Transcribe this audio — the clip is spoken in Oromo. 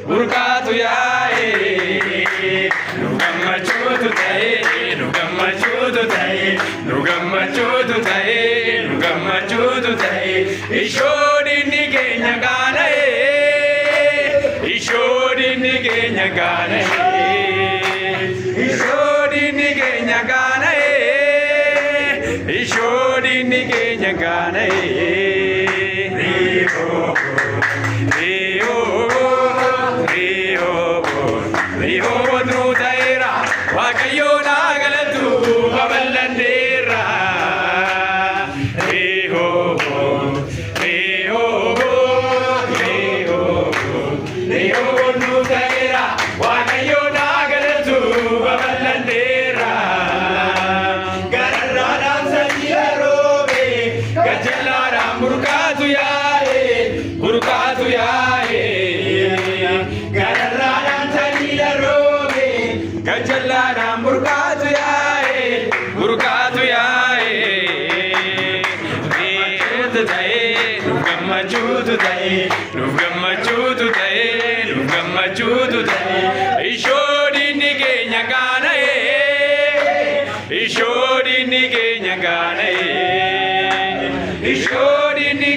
burqaatu yaa'e nu gammachuutu ta'e nu gammachuutu ta'e nu gammachuutu ta'e nu gammachuutu ta'e ishoodinni keenya gaana'e ishoodinni keenya gaana'e ishoodinni keenya gaana'e ishoodinni keenya gaana'e Riho nuutaira waaqayyo naagalatu babal'anneerra Riho nuutaira waaqayyo naagalatu babal'anneerra gararraadhaan sanyii roobe gajallaadhaan burqaatu yaa'e gararraadhaan sanyii roobe gajallaadhaan burqaatu yaa'e nu gammachuutu ta'e nu gammachuutu ta'e nu gammachuutu ta'e ishoodinni keenya gaana'e ishoodinni keenya gaana'e ishoodinni